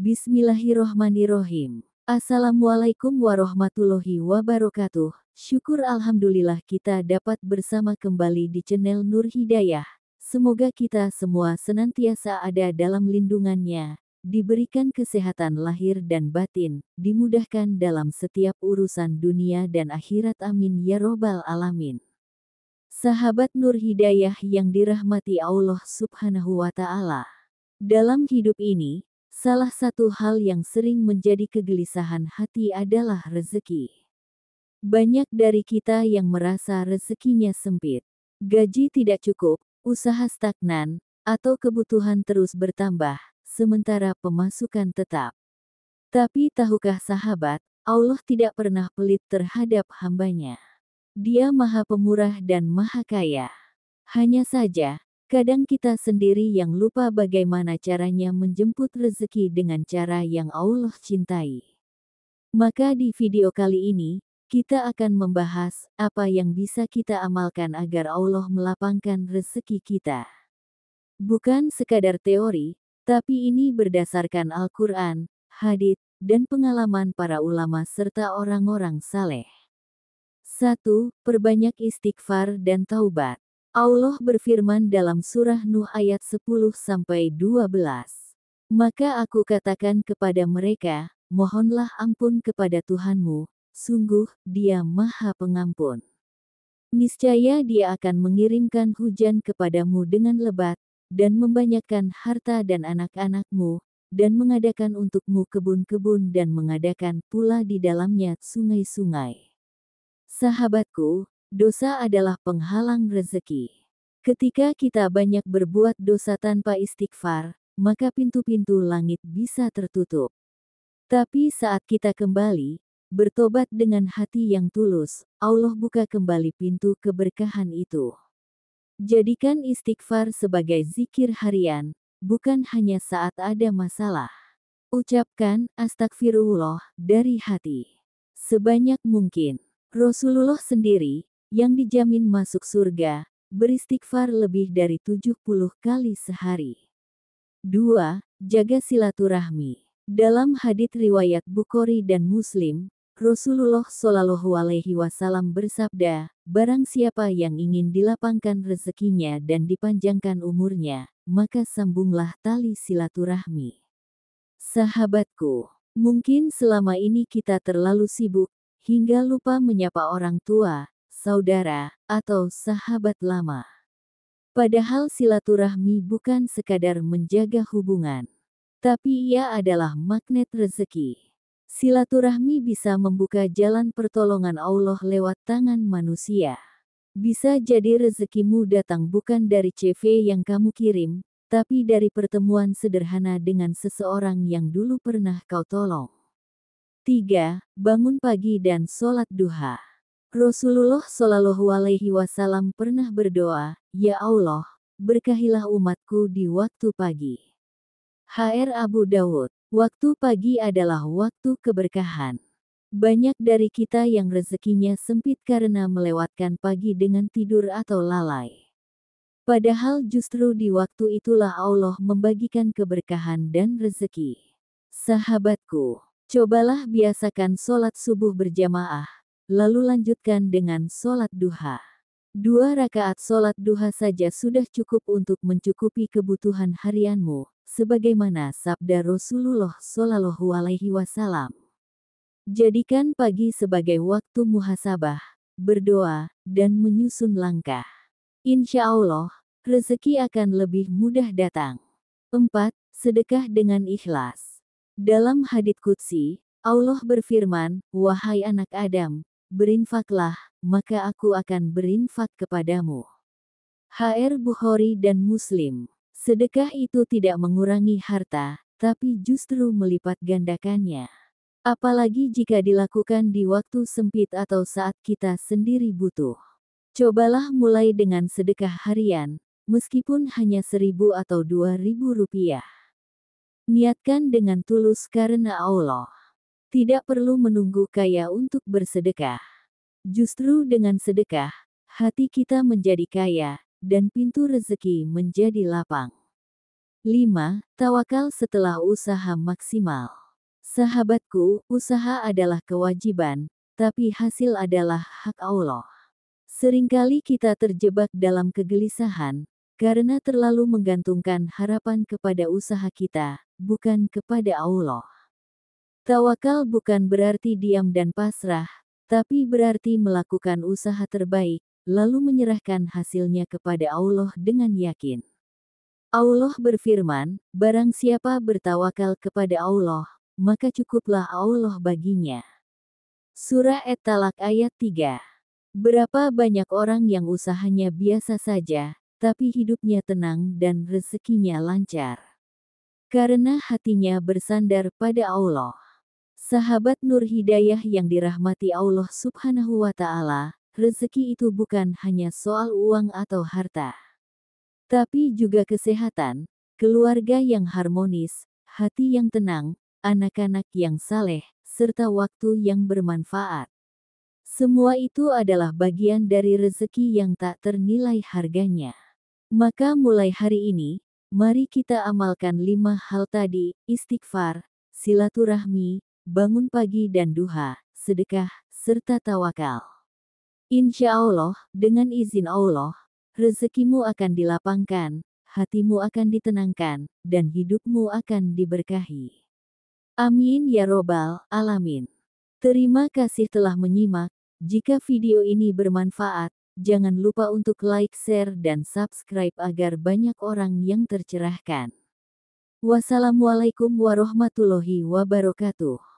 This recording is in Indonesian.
Bismillahirrohmanirrohim. Assalamualaikum warahmatullahi wabarakatuh. Syukur alhamdulillah kita dapat bersama kembali di channel Nur Hidayah. Semoga kita semua senantiasa ada dalam lindungannya, diberikan kesehatan lahir dan batin, dimudahkan dalam setiap urusan dunia dan akhirat, amin ya robbal alamin. Sahabat Nur Hidayah yang dirahmati Allah Subhanahu wa Ta'ala. Dalam hidup ini, salah satu hal yang sering menjadi kegelisahan hati adalah rezeki. Banyak dari kita yang merasa rezekinya sempit, gaji tidak cukup, usaha stagnan, atau kebutuhan terus bertambah, sementara pemasukan tetap. Tapi tahukah sahabat, Allah tidak pernah pelit terhadap hambanya. Dia Maha Pemurah dan Maha Kaya. Hanya saja, kadang kita sendiri yang lupa bagaimana caranya menjemput rezeki dengan cara yang Allah cintai. Maka di video kali ini, kita akan membahas apa yang bisa kita amalkan agar Allah melapangkan rezeki kita. Bukan sekadar teori, tapi ini berdasarkan Al-Quran, hadits, dan pengalaman para ulama serta orang-orang saleh. 1. Perbanyak istighfar dan taubat. Allah berfirman dalam surah Nuh ayat 10-12. Maka aku katakan kepada mereka, mohonlah ampun kepada Tuhanmu, sungguh Dia Maha Pengampun. Niscaya Dia akan mengirimkan hujan kepadamu dengan lebat, dan membanyakkan harta dan anak-anakmu, dan mengadakan untukmu kebun-kebun dan mengadakan pula di dalamnya sungai-sungai. Sahabatku, dosa adalah penghalang rezeki. Ketika kita banyak berbuat dosa tanpa istighfar, maka pintu-pintu langit bisa tertutup. Tapi saat kita kembali, bertobat dengan hati yang tulus, Allah buka kembali pintu keberkahan itu. Jadikan istighfar sebagai zikir harian, bukan hanya saat ada masalah. Ucapkan astagfirullah dari hati sebanyak mungkin. Rasulullah sendiri, yang dijamin masuk surga, beristighfar lebih dari 70 kali sehari. 2. Jaga silaturahmi. Dalam hadits riwayat Bukhari dan Muslim, Rasulullah Shallallahu Alaihi Wasallam bersabda, barang siapa yang ingin dilapangkan rezekinya dan dipanjangkan umurnya, maka sambunglah tali silaturahmi. Sahabatku, mungkin selama ini kita terlalu sibuk, hingga lupa menyapa orang tua, saudara, atau sahabat lama. Padahal silaturahmi bukan sekadar menjaga hubungan, tapi ia adalah magnet rezeki. Silaturahmi bisa membuka jalan pertolongan Allah lewat tangan manusia. Bisa jadi rezekimu datang bukan dari CV yang kamu kirim, tapi dari pertemuan sederhana dengan seseorang yang dulu pernah kau tolong. 3. Bangun pagi dan sholat duha. Rasulullah Shallallahu Alaihi Wasallam pernah berdoa, ya Allah, berkahilah umatku di waktu pagi. HR Abu Dawud. Waktu pagi adalah waktu keberkahan. Banyak dari kita yang rezekinya sempit karena melewatkan pagi dengan tidur atau lalai. Padahal justru di waktu itulah Allah membagikan keberkahan dan rezeki. Sahabatku, cobalah biasakan sholat subuh berjamaah, lalu lanjutkan dengan sholat duha. 2 rakaat sholat duha saja sudah cukup untuk mencukupi kebutuhan harianmu, sebagaimana sabda Rasulullah Shallallahu Alaihi Wasallam. Jadikan pagi sebagai waktu muhasabah, berdoa, dan menyusun langkah. Insya Allah, rezeki akan lebih mudah datang. 4. Sedekah dengan ikhlas. Dalam hadits qudsi, Allah berfirman, wahai anak Adam, berinfaklah, maka aku akan berinfak kepadamu. HR Bukhari dan Muslim. Sedekah itu tidak mengurangi harta, tapi justru melipat gandakannya. Apalagi jika dilakukan di waktu sempit atau saat kita sendiri butuh. Cobalah mulai dengan sedekah harian, meskipun hanya 1.000 atau 2.000 rupiah. Niatkan dengan tulus karena Allah. Tidak perlu menunggu kaya untuk bersedekah. Justru dengan sedekah, hati kita menjadi kaya, dan pintu rezeki menjadi lapang. 5. Tawakal setelah usaha maksimal. Sahabatku, usaha adalah kewajiban, tapi hasil adalah hak Allah. Seringkali kita terjebak dalam kegelisahan, karena terlalu menggantungkan harapan kepada usaha kita, bukan kepada Allah. Tawakal bukan berarti diam dan pasrah, tapi berarti melakukan usaha terbaik, lalu menyerahkan hasilnya kepada Allah dengan yakin. Allah berfirman, barang siapa bertawakal kepada Allah, maka cukuplah Allah baginya. Surah At-Talaq ayat 3. Berapa banyak orang yang usahanya biasa saja, tapi hidupnya tenang dan rezekinya lancar. Karena hatinya bersandar pada Allah. Sahabat Nur Hidayah yang dirahmati Allah Subhanahu wa Ta'ala, rezeki itu bukan hanya soal uang atau harta, tapi juga kesehatan, keluarga yang harmonis, hati yang tenang, anak-anak yang saleh, serta waktu yang bermanfaat. Semua itu adalah bagian dari rezeki yang tak ternilai harganya. Maka mulai hari ini, mari kita amalkan 5 hal tadi: istighfar, silaturahmi, bangun pagi dan duha, sedekah, serta tawakal. Insya Allah, dengan izin Allah, rezekimu akan dilapangkan, hatimu akan ditenangkan, dan hidupmu akan diberkahi. Amin ya robbal alamin. Terima kasih telah menyimak. Jika video ini bermanfaat, jangan lupa untuk like, share, dan subscribe agar banyak orang yang tercerahkan. Wassalamualaikum warahmatullahi wabarakatuh.